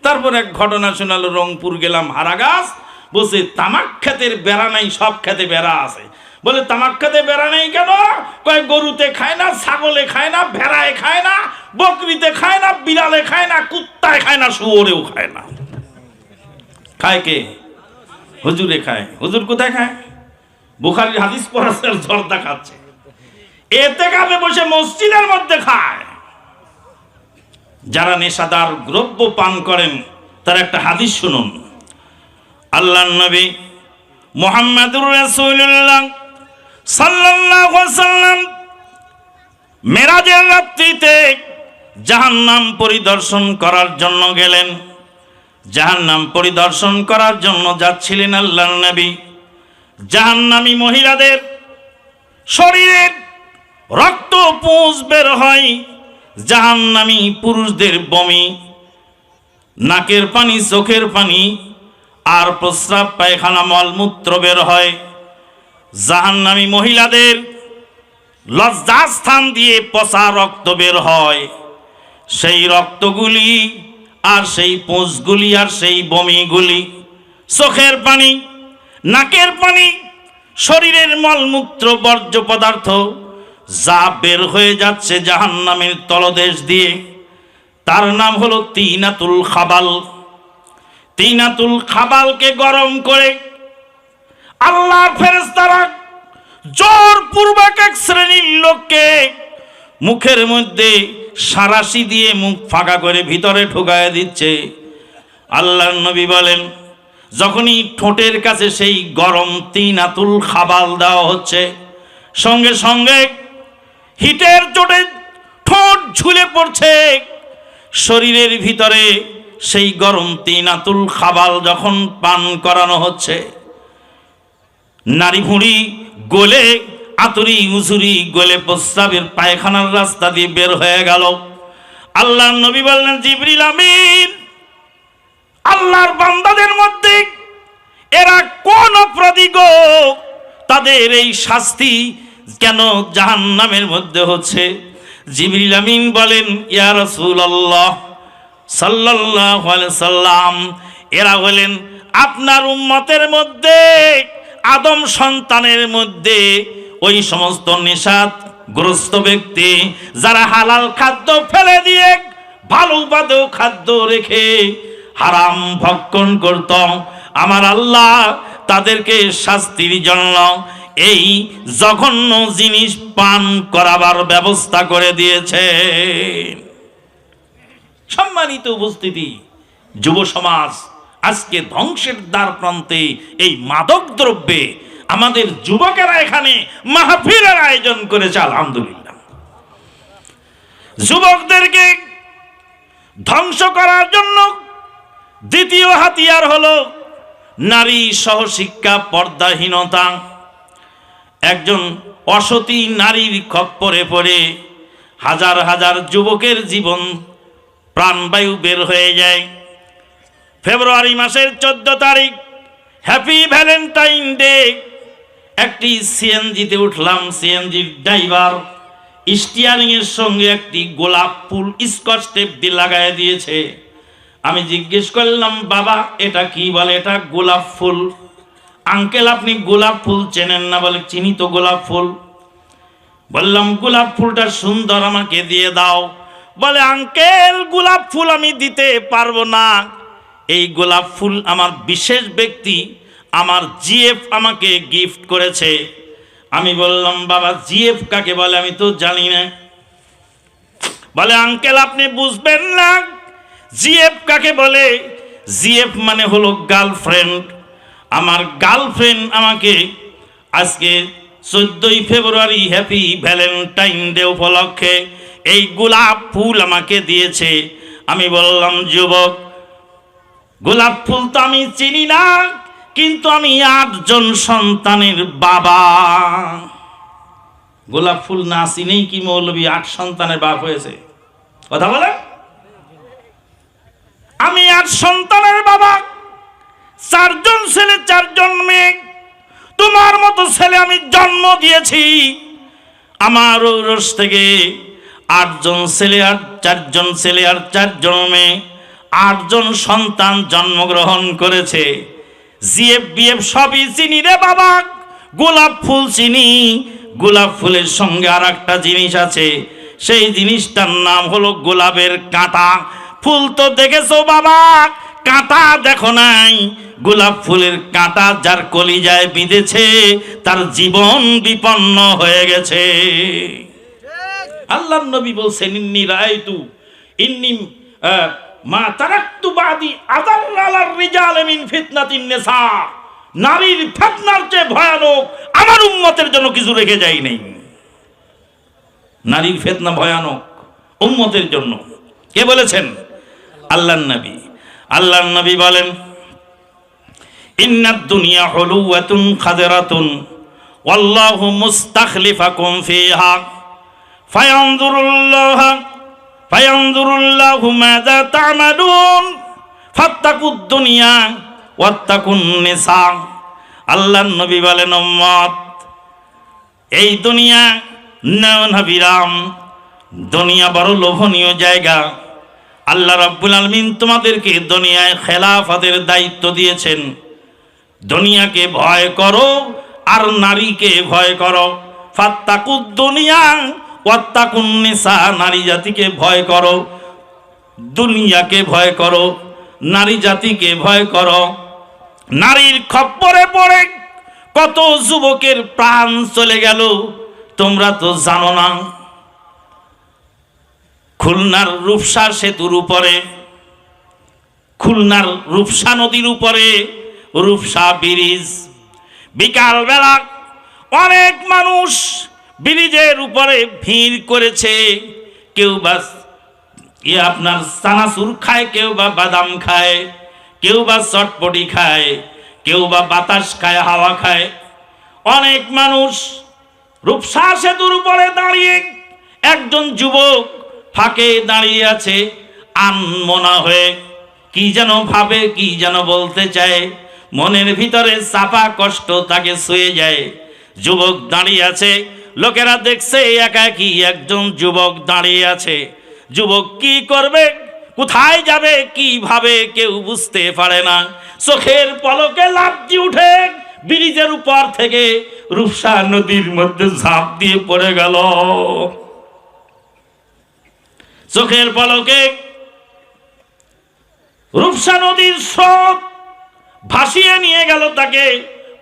তারপর এক ঘটনা শোনালো, রংপুর গেলাম, হারাগাছ। বলছে তামাক খেতের বেড়া নাই, সব খেতে বেড়া আছে। বলে তামাক খেতে বেড়া নেই কেন? কয় গরুতে খায় না, ছাগলে খায় না, ভেড়ায় খায় না, বকরিতে খায় না, বিড়ালে খায় না, কুত্তায় খায় না, শুয়োরেও খায় না। খায় কে? হুজুরে খায়। হুজুর কোথায় খায়? বুখারীর হাদিস পড়াচ্ছে, জর্দা খাচ্ছে। এতে কাবে বসে মসজিদের মধ্যে খায়। যারা নেশাদার দ্রব্য পান করেন তার একটা হাদিস শুনুন। আল্লাহর নবী মুহাম্মদুর রাসূলুল্লাহ সাল্লাল্লাহু আলাইহি ওয়াসাল্লাম মেরাজের রাত্রিতে জাহান্নাম পরিদর্শন করার জন্য গেলেন। জাহান্নাম পরিদর্শন করার জন্য যাচ্ছিলেন আল্লাহর নবী। জাহান্নামী মহিলাদের শরীরের রক্ত পুঁজ বের হয়, জাহান্নামী পুরুষদের বমি, নাকের পানি, চোখের পানি আর প্রস্রাব পায়খানা মলমূত্র বের হয়। জাহান্নামী মহিলাদের লজ্জাস্থান দিয়ে পচা রক্ত বের হয়। সেই রক্তগুলি আর সেই পুঁজগুলি আর সেই বমিগুলি, চোখের পানি, নাকের পানি, শরীরের মলমূত্র, বর্জ্য পদার্থ যা বের হয়ে যাচ্ছে জাহান্নামের তলদেশ দিয়ে, তার নাম হলো তিনাতুল খাবাল। তিনাতুল খাবালকে গরম করে আল্লাহর ফেরেশতারা জোরপূর্বক এক শ্রেণীর লোককে মুখের মধ্যে সারাশি দিয়ে মুখ ফাঁকা করে ভিতরে ঢুকায় দিচ্ছে। আল্লাহর নবী বলেন, যখনই ঠোঁটের কাছে সেই গরম তিনাতুল খাবাল দেওয়া হচ্ছে, সঙ্গে সঙ্গে হিটের চোটে ঠোঁট ঝুলে পড়ছে। শরীরের ভিতরে সেই গরম তিনাতুল খাবাল যখন পান করানো হচ্ছে, নারী ভুঁড়ি গলে, আতুরি উজুরি গলে প্রস্রাবের পায়খানার রাস্তা দিয়ে বের হয়ে গেল। আল্লাহর নবী বললেন, জিবরিল আমিন, আল্লাহর বান্দাদের মধ্যে এরা কোন অপরাধী গো? তাদের এই শাস্তি কেন জাহান্নামের মধ্যে হচ্ছে? জিবরিল আমিন বলেন, ইয়া রাসূলুল্লাহ সাল্লাল্লাহু আলাইহি সাল্লাম, এরা হলেন আপনার উম্মতের মধ্যে আদম সন্তানের মধ্যে ওই সমস্ত নেশাগ্রস্ত ব্যক্তি যারা হালাল খাদ্য ফেলে দিয়ে ভালো উপাদেয় খাদ্য রেখে হারাম ভক্ষণ করত, আমার আল্লাহ তাদেরকে শাস্তির জন্য এই জঘন্য জিনিস পান করাবার ব্যবস্থা করে দিয়েছে। সম্মানিত উপস্থিতি, যুব সমাজ আজকে ধ্বংসের দ্বার প্রান্তে। এই মাদক দ্রব্যে আমাদের যুবকেরা এখানে মাহফিলের আয়োজন করেছে, আলহামদুলিল্লাহ। যুবকদেরকে ধ্বংস করার জন্য দ্বিতীয় হাতিয়ার হলো নারী সহশিক্ষা, পর্দাহীনতা। একজন অসতী নারীর খপ্পরে পড়ে হাজার হাজার যুবকের জীবন প্রাণবায়ু বের হয়ে যায়। ফেব্রুয়ারি মাসের 14 তারিখ হ্যাপি ভ্যালেন্টাইন ডে। একটি সিএনজিতে উঠলাম, সিএনজির ড্রাইভার স্টিয়ারিং এর সঙ্গে একটি গোলাপ ফুল স্কচ টেপ দিয়ে লাগায় দিয়েছে। আমি জিজ্ঞেস করলাম, বাবা এটা কি? বলে এটা গোলাপ ফুল। আঙ্কেল আপনি গোলাপ ফুল চেনেন না? বলে চিনি তো গোলাপ ফুল। বললাম গোলাপ ফুলটা সুন্দর, আমাকে দিয়ে দাও। বলে আঙ্কেল গোলাপ ফুল আমি দিতে পারবো না, এই গোলাপ ফুল আমার বিশেষ ব্যক্তি আমার জিএফ আমাকে গিফট করেছে। আমি বললাম বাবা জিএফ কাকে বলে? আমি তো জানি না। বলে আঙ্কেল আপনি বুঝবেন না জিএফ কাকে বলে। জিএফ মানে হলো গার্লফ্রেন্ড। আমার গার্লফ্রেন্ড আমাকে আজকে 14ই ফেব্রুয়ারি হ্যাপি ভ্যালেন্টাইন ডে উপলক্ষে এই গোলাপ ফুল আমাকে দিয়েছে। আমি বললাম যুবক, গোলাপ ফুল তো আমি চিনি না, কিন্তু আমি 8 জন সন্তানের বাবা। গোলাপ ফুল না চিনেই কি মৌলবী 8 সন্তানের বাপ হয়েছে? কথা বলে। আমি 8 সন্তানের বাবা, 4 জন ছেলে 4 জন মেয়ে। তোমার মতো ছেলে আমি জন্ম দিয়েছি। আমার ঔরস থেকে 8 জন ছেলে আর 4 জন ছেলে আর 4 জন মেয়ে, 8 জন সন্তান জন্মগ্রহণ করেছে। জিএফ বিএফ সবই চিনি রে বাবা, গোলাপ ফুল চিনি। গোলাপ ফুলের সঙ্গে আর একটা জিনিস আছে, সেই জিনিসটার নাম হলো গোলাপের কাঁটা। ফুল তো দেখেছো বাবা, কাঁটা দেখো নাই। গোলাপ ফুলের কাঁটা যার কলিজায় বিঁধেছে তার জীবন বিপন্ন হয়ে গেছে। আল্লাহর নবী বলছেন ইন্নী রাআইতু ইন্নী মা তারাকতু বাদি আযাল্লাল রিজাল মিন ফিতনাতিন নিসা। নারীর ফিতনার চেয়ে ভয়ানক আমার উম্মতের জন্য কিছু রেখে যাই নাই। নারীর ফিতনা ভয়ানক উম্মতের জন্য। কে বলেছেন? আল্লাহর নবী। আল্লাহর নবী বলেন ইন্নাদ দুনিয়া হুলুওয়াতুন খাদিরাতুন ওয়াল্লাহু মুস্তাখলিফাকুম ফিহা ফায়ানজুরুল্লাহু মাযা তা'মালুন ফাত্তাকুদ দুনিয়া ওয়াত্তাকুন নিসা। আল্লাহর নবী বলেন উম্মত, এই দুনিয়া নয়নাভিরাম, দুনিয়া বড় লোভনীয় জায়গা। আল্লাহ রাব্বুল আলামিন তোমাদেরকে দুনিয়ায় খেলাফতের দায়িত্ব দিয়েছেন। দুনিয়াকে ভয় করো আর নারীকে ভয় করো। ফাত্তাকুদ দুনিয়া ওয়াত্তাকুন নিসা, নারী জাতিকে ভয় করো, দুনিয়াকে ভয় করো, নারী জাতিকে ভয় করো। নারীর খপ্পরে পড়ে কত যুবকের প্রাণ চলে গেল তোমরা তো জানো না। খুলনার রূপসা সেতুর উপরে, খুলনার রূপসা নদীর উপরে রূপসা ব্রিজ, বিকালবেলা অনেক মানুষ ব্রিজের উপরে ভিড় করেছে। কেউ বা আপনার চানাচুর খায়, কেউ বা বাদাম খায়, কেউ বা চটপটি খায়, কেউ বা বাতাস খায়, হাওয়া খায়। অনেক মানুষ রূপসা সেতুর উপরে দাঁড়িয়ে, একজন যুবক ফাঁকে দাঁড়িয়ে আছে আনমনা হয়ে, কি যেন ভাবে, কি যেন বলতে চায়। মনের ভিতরে চাপা কষ্ট তাকে ছুঁয়ে যায়। যুবক দাঁড়িয়ে আছে, লোকেরা দেখছে একাকী একজন যুবক দাঁড়িয়ে আছে। যুবক কি করবে, কোথায় যাবে, কিভাবে কেউ বুঝতে পারে না। চোখের পলকে লাফ দিয়ে উঠে ব্রিজের উপর থেকে রূপসা নদীর মধ্যে ঝাঁপ দিয়ে পড়ে গেল। চোখের পলকে রূপসা নদীর স্রোত ভাসিয়ে নিয়ে গেল তাকে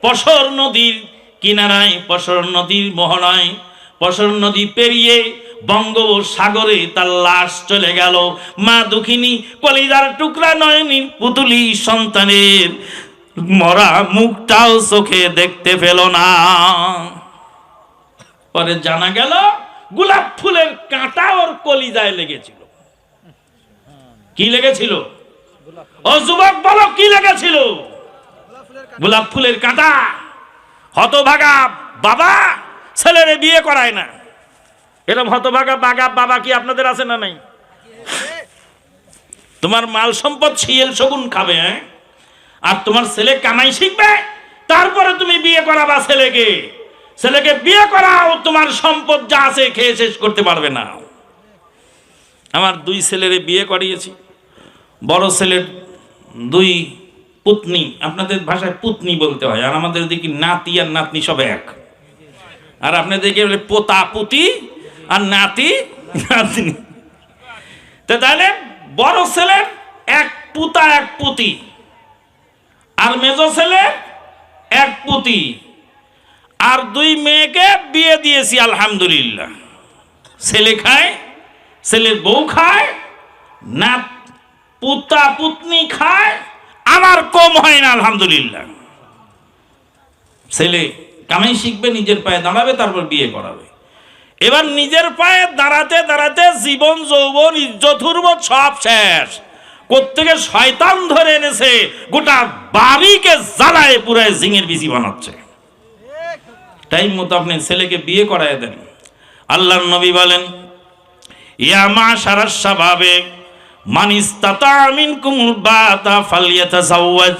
পশর নদীর কিনারায়, পশর নদীর মোহনায়। পশর নদী পেরিয়ে বঙ্গোপসাগরে তার লাশ চলে গেল। মা দুঃখিনী কলিজার টুকরা নয়নী পুতুলি সন্তানের মরা মুখটাও চোখে দেখতে পেল না। পরে জানা গেল গোলাপ ফুলের কাঁটা ওর কলিজায় লেগেছিল। কি লেগেছিল? ও যুবক বলো, কি লেগেছিল? গোলাপ ফুলের কাঁটা। হতভাগা বাবা ছেলেরে বিয়ে করায় না। এরকম হতভাগা বাবা কি আপনাদের আছে না নাই? তোমার মাল সম্পদ শিয়েল শগুন খাবে, হ্যাঁ? আর তোমার ছেলে কামাই শিখবে, তারপরে তুমি বিয়ে করাবা ছেলেকে। ছেলেকে বিয়ে করাও, তোমার সম্পদ যা আছে খেয়ে শেষ করতে পারবে না। আমার 2 ছেলেরে বিয়ে করিয়েছি। বড় ছেলের 2 পুতনি, আপনাদের ভাষায় পুতনি বলতে হয়, আর আমাদের দিকে নাতি আর নাতনি সব এক। আর আপনাদেরকে বলে পোতা পুতি আর নাতি নাতনি। তাহলে বড় ছেলের 1 পুতা 1 পুতি, আর মেজো ছেলের 1 পুতি, আর 2 মেয়েকে বিয়ে দিয়েছি আলহামদুলিল্লাহ। ছেলে খায়, ছেলের বউ খায়, না পুতা পুতনি খায়, আমার কম হয় না আলহামদুলিল্লাহ। ছেলে কামাই শিখবে, নিজের পায়ে দাঁড়াবে, তারপর বিয়ে করাবে। এবার নিজের পায়ে দাঁড়াতে দাঁড়াতে জীবন যৌবন ইজ্জত হুরমত সব শেষ। কোত্থেকে শয়তান ধরে এনেছে, গোটা বাড়িকে জ্বালায় পুরায় ঝিঙের বিচি বানাচ্ছে। টাইম মতো আপনি ছেলেকে বিয়ে করায় দেন। আল্লাহর নবী বলেন, ইয়া মাশারাশ শাবাবে মান ইসতাতা মিনকুমুল বাতা ফালইয়াতাযাওয়াজ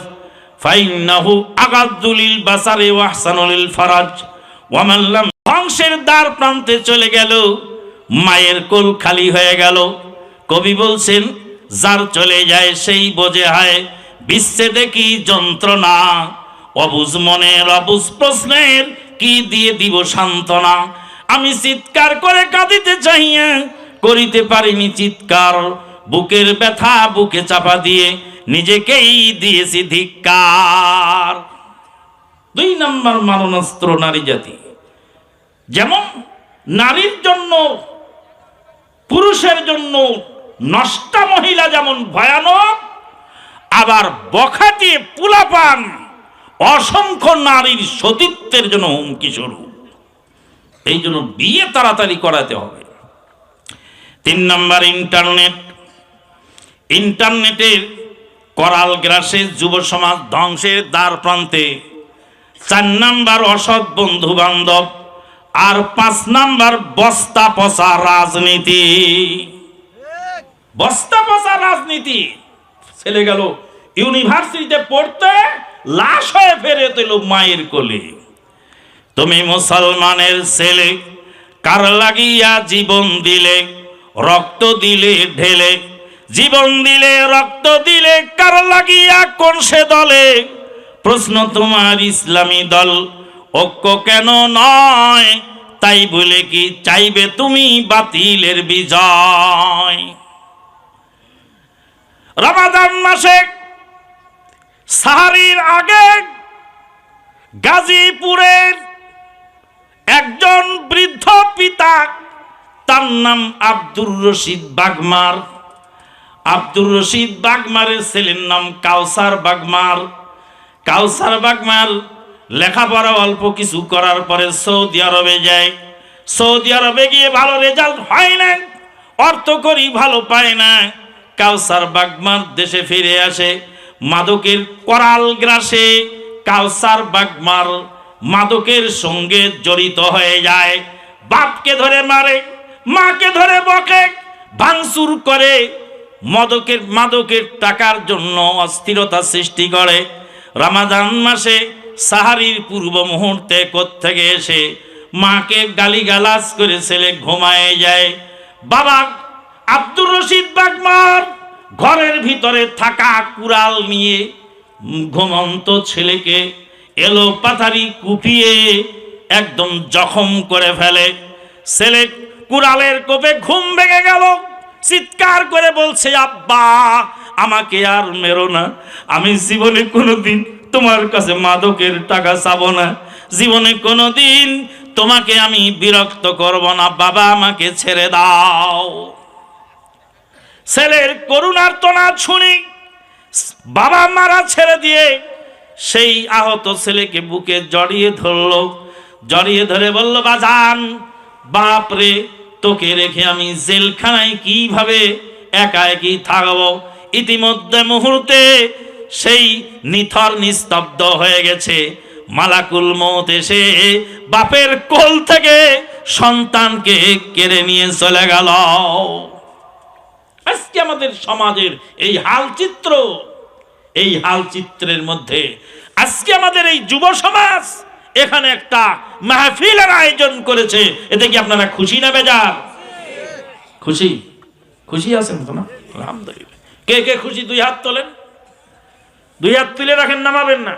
ফাইন্নাহু আগাদ্দু লিল বাসারি ওয়া আহসানু লিল ফারাজ ওয়া মান লাম। ধ্বংসের দ্বার প্রান্তে চলে গেল, মায়ের কোল খালি হয়ে গেল। কবি বলছেন, যার চলে যায় সেই বোঝে হায় বিচ্ছেদে কি যন্ত্রণা, অবুঝ মনের অবুঝ প্রশ্নের কি দিয়ে দিব সান্ত্বনা। আমি চিৎকার করে কাঁদিতে চাহিয়া করিতে পারিনি চিৎকার, বুকের ব্যথা বুকে চাপা দিয়ে নিজেকেই দিয়েছি ধিক্কার। 2 নম্বর মারণাস্ত্র নারী জাতি। যেমন নারীর জন্য, পুরুষের জন্য নষ্টা মহিলা যেমন ভয়ানক, আবার বখাটে পুলাপান অসংখ্য নারীর সতীত্বের জন্য হুমকি স্বরূপ। এই জন্য বিয়ে তাড়াতাড়ি করাতে হবে। 3 নম্বর ইন্টারনেট। ইন্টারনেটের করাল গ্রাসে যুব সমাজ ধ্বংসের দ্বার প্রান্তে। 4 নম্বর অসৎ বন্ধু বান্ধব। আর 5 নম্বর বস্তা পচা রাজনীতি। বস্তা পচা রাজনীতি। ছেলে গেল ইউনিভার্সিটিতে পড়তে, লাশ হয়ে ফেরত এলো মায়ের কোলে। তুমি মুসলমানের ছেলে, কার লাগিয়া জীবন দিলে, রক্ত দিলে ঢেলে, জীবন দিলে রক্ত দিলে, কার লাগিয়া কোন সে দলে? প্রশ্ন তোমার ইসলামী দল ঐক্য কেন নয়? তাই বলে কি চাইবে তুমি বাতিলের বিজয়? রমাদান মাসে সাহারির আগে গাজীপুরের একজন বৃদ্ধ পিতা, তার নাম আব্দুর রশিদ বাগমার। আব্দুর রশিদ বাগমারের ছেলের নাম কাউসার বাগমার। কাউসার বাগমার লেখাপড়া অল্প কিছু করার পরে সৌদি আরবে যায়। সৌদি আরবে গিয়ে ভালো রেজাল্ট হয় না, অর্থ করি ভালো পায় না। কাউসার বাগমার দেশে ফিরে আসে। মাদকের করাল গ্রাসে কাউসার বাগমার মাদকের সঙ্গে জড়িত হয়ে যায়। বাপকে ধরে মারে, মাকে ধরে বকে, ভাঙচুর করে, মাদকের টাকার জন্য অস্থিরতা সৃষ্টি করে। রমাদান মাসে সাহারির পূর্ব মুহূর্তে কোত্থেকে এসে মাকে গালিগালাজ করে ছেলে ঘুমায় যায়। বাবা আব্দুর রশিদ বাগমার ঘরের ভিতরে থাকা কুড়াল নিয়ে ঘুমন্ত ছেলেকে এলো পাথারি কুপিয়ে একদম জখম করে ফেলে। ছেলে কুড়ালের কোপে ঘুম ভেঙে গেল, চিৎকার করে বলছে, আব্বা আমাকে আর মেরো না, আমি জীবনে কোনোদিন তোমার কাছে মাদকের টাকা চাবো না, জীবনে কোনোদিন তোমাকে আমি বিরক্ত করব না, বাবা আমাকে ছেড়ে দাও। ছেলের করুণার তোনাদ শুনি বাবা মারা ছেড়ে দিয়ে সেই আহত ছেলেকে বুকে জড়িয়ে ধরলো, জড়িয়ে ধরে বলল, বাজান বাপ রে, তোকে রেখে আমি জেলখানায় কিভাবে একা একই থাকবো। ইতিমধ্যে মুহূর্তে সেই নিথর নিস্তব্ধ হয়ে গেছে। মালাকুল মউত এসে বাপের কোল থেকে সন্তানকে কেড়ে নিয়ে চলে গেল। আজকে আমাদের সমাজের এই হালচিত্র, এই হালচিত্রের মধ্যে আজকে আমাদের এই যুব সমাজ এখানে একটা মাহফিলের আয়োজন করেছে। এতে কি আপনারা খুশি না বেজার? খুশি, খুশি আছেন তো না? আলহামদুলিল্লাহ। কে কে খুশি দুই হাত তোলেন। দুই হাত তুলে রাখেন, নামাবেন না।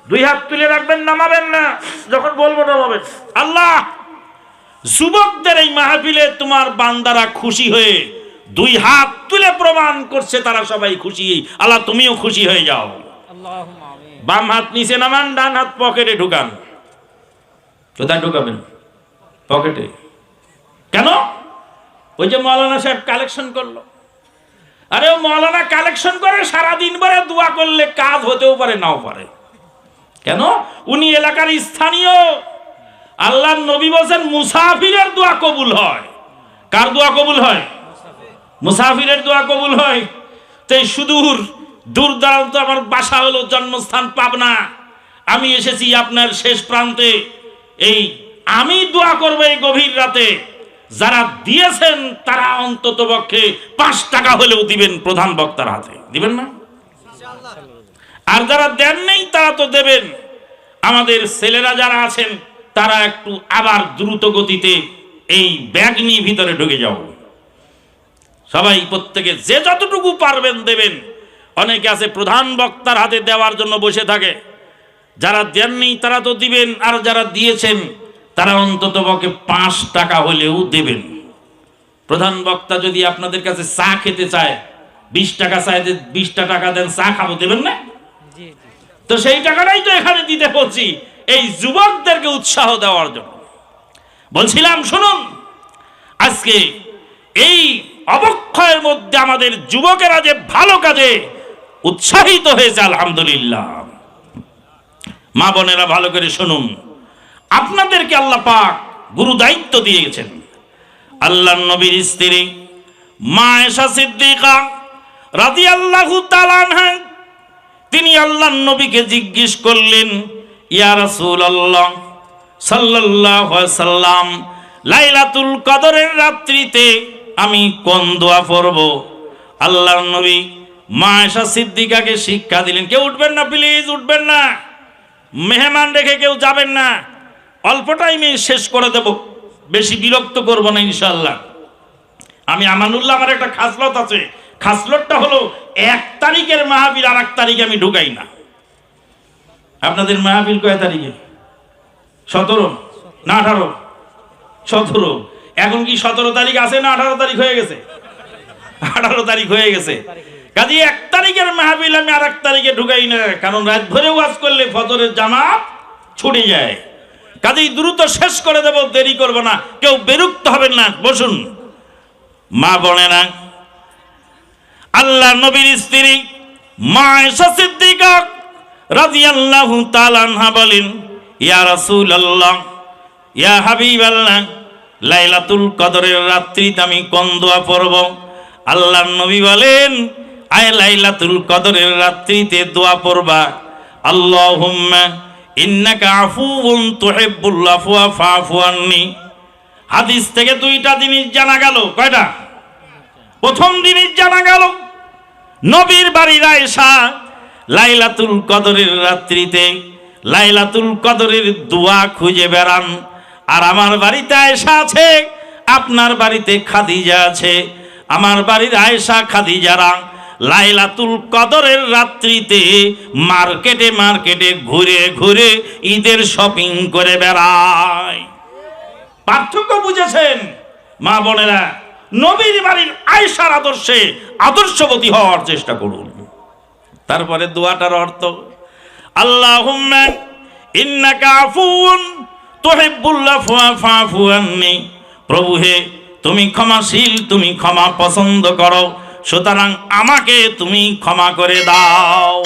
দুই হাত তুলে রাখবেন, নামাবেন না, যখন বলবো নামাবেন। আল্লাহ যুবকদের এই মাহফিলে তোমার বান্দারা খুশি হয়ে দুই হাত তুলে প্রমাণ করছে তারা সবাই খুশি। আল্লাহ তুমিও খুশি হয়ে যাও। বাম হাত নিচে নামান, ডান হাত পকেটে ঢুকান। কোথায় ঢুকাবেন? পকেটে। কেন? ওই যে মৌলানা সাহেব কালেকশন করলো। আরে ও মৌলানা কালেকশন করে সারাদিন ভরে দোয়া করলে কাজ হতেও পারে, নাও পারে। কেন? উনি এলাকার স্থানীয়। আল্লাহর নবী বলেন মুসাফিরের দোয়া কবুল হয়। কার দোয়া কবুল হয়? মুসাফিরের দোয়া কবুল হয়। তাই সুদূর দূর দূরান্ত, আমার বাসা হলো জন্মস্থান পাবনা, আমি এসেছি আপনার শেষ প্রান্তে। এই আমি দোয়া করবো এই গভীর রাতে, যারা দিয়েছেন তারা অন্তত পক্ষে 5 টাকা হলেও দিবেন প্রধান বক্তার হাতে, দিবেন না? আর যারা দেন নেই তারা তো দেবেন। আমাদের ছেলেরা যারা আছেন তারা একটু আবার দ্রুত গতিতে এই ব্যাগ নিয়ে ভিতরে ঢুকে যাও। সবাই প্রত্যেকে যে যতটুকু পারবেন দেবেন। অনেকে আছে প্রধান বক্তার হাতে দেওয়ার জন্য বসে থাকে, যারা দেননি তারা তো দিবেন, আর যারা দিয়েছেন তারা অন্তত পক্ষে 5 টাকা হলেও দেবেন। প্রধান বক্তা যদি আপনাদের কাছে চা খেতে চায়, 20 টাকা চায়, 20টা টাকা দেন, চা খাবো, দেবেন না? তো সেই টাকাটাই তো এখানে দিতে বলছি, এই যুবকদেরকে উৎসাহ দেওয়ার জন্য বলছিলাম। শুনুন, আজকে এই অবক্ষয়ের মধ্যে আমাদের যুবকেরা যে ভালো কাজে উৎসাহিত হয়েছে, আলহামদুলিল্লাহ। মা বোনেরা ভালো করে শুনুন, আপনাদেরকে আল্লাহ পাক গুরু দায়িত্ব দিয়েছেন। আল্লাহর নবীর স্ত্রী মা আয়েশা সিদ্দিকা রাদিয়াল্লাহু তাআলা আনহা, তিনি আল্লাহর নবীকে জিজ্ঞেস করলেন, ইয়া রাসূলুল্লাহ সাল্লাল্লাহু আলাইহি সাল্লাম, লাইলাতুল কদরের রাত্রিতে আমি কোন দোয়া পড়ব? আল্লাহর নবী মা আয়েশা সিদ্দিকাকে শিক্ষা দিলেন। কেউ উঠবেন না, প্লিজ উঠবেন না, মেহমান রেখে কেউ যাবেন না, অল্প টাইমে শেষ করে দেব, বেশি বিরক্ত করব না ইনশাআল্লাহ। আমি আমানুল্লাহ, আমার একটা খাসলত আছে, খাসলতটা হলো 1 তারিখের মাহফিল আর 1 তারিখে আমি ঢুকাই না। আপনাদের মাহফিল কয় তারিখে? 17 না 18? 17। এখন কি 17 তারিখ আছে না 18 তারিখ হয়ে গেছে? 18 তারিখ হয়ে গেছে। কাজে 1 তারিখের মাহফিল আমি আর 1 তারিখে ঢুকাই না, কারণ রাত ভরে ওয়াজ করলে ফজরের জামাত ছুটে যায়। কাজেই দ্রুত শেষ করে দেব, দেরি করব না, কেউ বিরক্ত হবেন না, বসুন। মা বোনেরা, আল্লাহ নবীর স্ত্রী মা আয়েশা সিদ্দিকা রাদিয়াল্লাহু তাআলা আনহা বলেন, ইয়া রাসূলুল্লাহ, ইয়া হাবিবাল্লাহ, লাইলাতুল কদরের রাত্রিতে আমি কোন দোয়া পড়ব? আল্লাহর নবী বলেন, আয় লাইলাতুল কদরের রাত্রিতে দোয়া পড়বা, আল্লাহুম্মা ইন্নাকা আফুউন তুহিব্বুল আফওয়া ফাআফু আন্নি। হাদিস থেকে 2টা জিনিস জানা গেল। কয়টা? প্রথম জিনিস জানা গেল, নবীর বাড়ির আয়েশা লাইলাতুল কদরের রাত্রিতে লাইলাতুল কদরের দোয়া খুঁজে বেড়ান। আর আমার বাড়িতে আয়েশা আছে, আপনার বাড়িতে খাদিজা আছে। আমার বাড়ির আয়েশা খাদিজারা লাইলাতুল কদরের রাত্রিতে মার্কেটে মার্কেটে ঘুরে ঘুরে ঈদের শপিং করে বেড়ায়। পার্থক্য বুঝেছেন মা বোনেরা? নবীর বাড়ির আয়েশার আদর্শে আদর্শবতী হওয়ার চেষ্টা করুন। তারপরে দোয়াটার অর্থ, আল্লাহুম্মা ইন্নাকা আফুউন তুহিব্বুল আফওয়া ফাফু আন্নি। প্রভু হে, তুমি ক্ষমাশীল, তুমি ক্ষমা পছন্দ করো, সুতরাং আমাকে তুমি ক্ষমা করে দাও।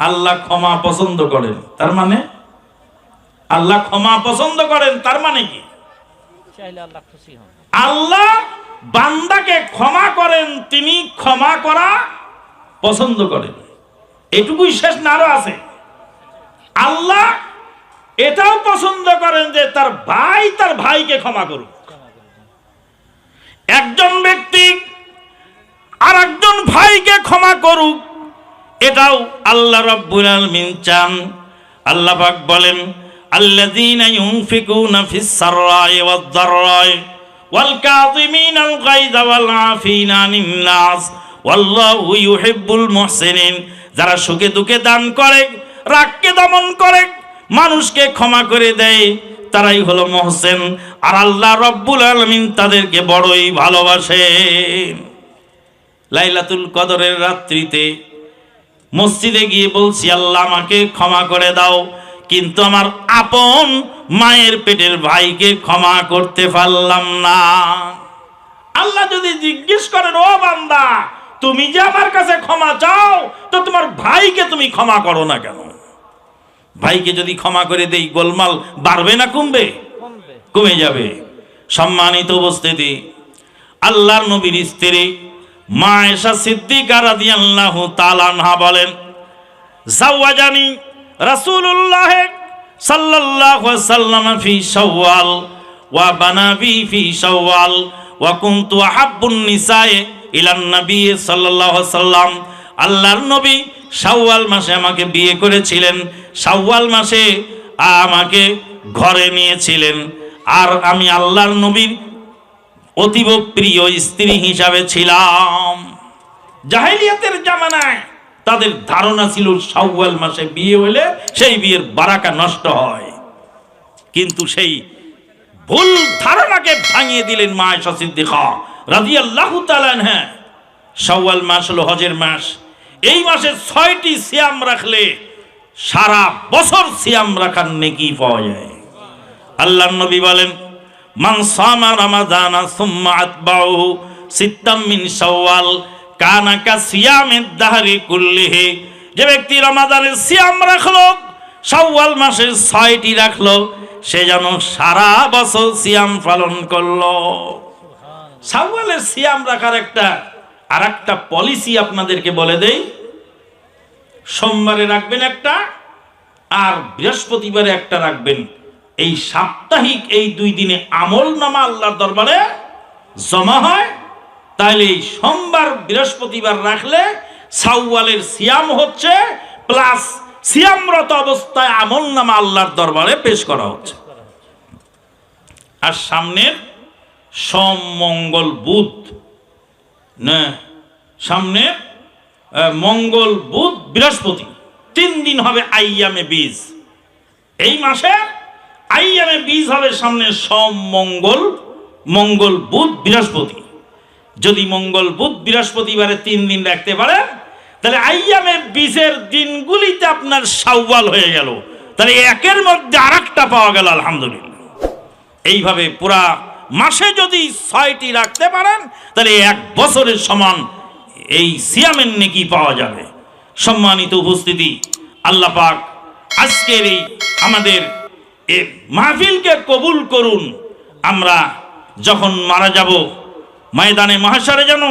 আল্লাহ ক্ষমা পছন্দ করেন, তার মানে আল্লাহ ক্ষমা পছন্দ করেন, তার মানে কি? আল্লাহ বান্দাকে ক্ষমা করেন, তিনি ক্ষমা করা পছন্দ করেন। এটুকুই শেষ না, আরো আছে। আল্লাহ এটাও পছন্দ করেন যে তার ভাই তার ভাইকে ক্ষমা করুক। একজন ব্যক্তি আর একজন ভাইকে ক্ষমা করুক, এটাও আল্লাহ রাব্বুল আলামিন চান। আল্লাহ পাক বলেন, আল্লাযীনা ইউনফিকুনা ফিস সাররাই ওয়াদ দাররাই ওয়াল কাযিমিনাল গায়যা ওয়াল আফিনা আনিন নাস ওয়াল্লাহু ইউহিব্বুল মুহসিনিন। যারা সুখে দুঃখে দান করে, রাগকে দমন করে, মানুষকে ক্ষমা করে দেয়, তারাই হলো মুহসিন। আর আল্লাহ রাব্বুল আলামিন তাদেরকে বড়ই ভালোবাসেন। লাইলাতুল কদরের রাত্রিতে মসজিদে গিয়ে বলছি, আল্লাহ আমাকে ক্ষমা করে দাও, কিন্তু আমার আপন মায়ের পেটের ভাইকে ক্ষমা করতে পারলাম না। আল্লাহ যদি জিজ্ঞেস করেন, ও বান্দা, তুমি যে আমার কাছে ক্ষমা চাও, তো তোমার ভাইকে তুমি ক্ষমা করো না কেন? ভাইকে যদি ক্ষমা করে দেই, গোলমাল বাড়বে না কমবে? কমে যাবে। সম্মানিত উপস্থিতি, আল্লাহর নবীর স্ত্রী মা আয়েশা সিদ্দিকা রাদিয়াল্লাহু তাআলা আনহা বলেন, জাওয়াজানি রাসূলুল্লাহ সাল্লাল্লাহু আলাইহি ওয়াসাল্লাম ফি শাওয়াল ওয়া বানাবি ফি শাওয়াল ওয়া কুনতু আহাব্বুন নিসায়ে ইলান নবী সাল্লাল্লাহু আলাইহি ওয়াসাল্লাম। আল্লাহর নবী শাওয়াল মাসে আমাকে বিয়ে করেছিলেন, শাওয়াল মাসে আমাকে ঘরে নিয়েছিলেন, আর আমি আল্লাহর নবীর অতীব প্রিয় স্ত্রী হিসাবে ছিলাম। জাহেলিয়াতের জামানায় তাদের ধারণা ছিল শাওয়াল মাসে বিয়ে হলে সেই বিয়ের বারাকা নষ্ট হয়, কিন্তু সেই ভুল ধারণাকে ভাঙিয়ে দিলেন মা আয়েশা সিদ্দিকা রাদিয়াল্লাহু তাআলা আনহা। শাওয়াল মাস হলো হজের মাস। এই মাসে 6টি সিয়াম রাখলে সারা বছর সিয়াম রাখার নেকি পাওয়া যায়। আল্লাহর নবী বলেন, মান সামা রমাদানা সুম্মা আতবাহু সিত্তাম মিন শাওয়াল কানা কা সিয়ামিদ দাহরি কুল্লিহি। যে ব্যক্তি রমাদানের সিয়াম রাখলো, শাওয়াল মাসের 6টি রাখলো, সে যেন সারা বছর সিয়াম পালন করলো। শাওয়ালের সিয়াম রাখার আর একটা পলিসি আপনাদেরকে বলে দেই। সোমবারে রাখবেন একটা, আর বৃহস্পতিবারে একটা রাখবেন। এই সাপ্তাহিক এই 2 দিনে আমল নামা আল্লাহর দরবারে জমা হয়। তাহলে এই সোমবার বৃহস্পতিবার রাখলে শাওয়ালের সিয়াম হচ্ছে, প্লাস সিয়ামরত অবস্থায় আমল নামা আল্লাহর দরবারে পেশ করা হচ্ছে। আর সামনের সোম মঙ্গল বুধ না, সামনের মঙ্গল বুধ বৃহস্পতি 3 দিন হবে আইয়ামে বীজ। এই মাসে আইয়ামে বীজ হবে সামনে সোম মঙ্গল বুধ বৃহস্পতি। যদি মঙ্গল বুধ বৃহস্পতিবারে 3 দিন রাখতে পারেন, তাহলে আইয়ামে বীজের দিনগুলিতে আপনার শাওয়াল হয়ে গেল। তাহলে একের মধ্যে আরেকটা পাওয়া গেল, আলহামদুলিল্লাহ। এইভাবে পুরা মাসে যদি 6টি রাখতে পারেন, তাহলে 1 বছরের সমান এই সিয়ামের নেকি পাওয়া যাবে। সম্মানিত উপস্থিতি, আল্লাহ পাক আজকের এই আমাদের এই মাহফিলকে কবুল করুন। আমরা যখন মারা যাব ময়দানে মাহশারে যেন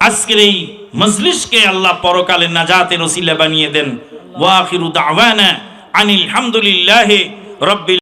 আজকের এই মজলিসকে আল্লাহ পরকালে নাজাতের ওসিলা বানিয়ে দেন। ওয়া আখিরু দাওয়ানা আনিল হামদুলিল্লাহি রাব্বিল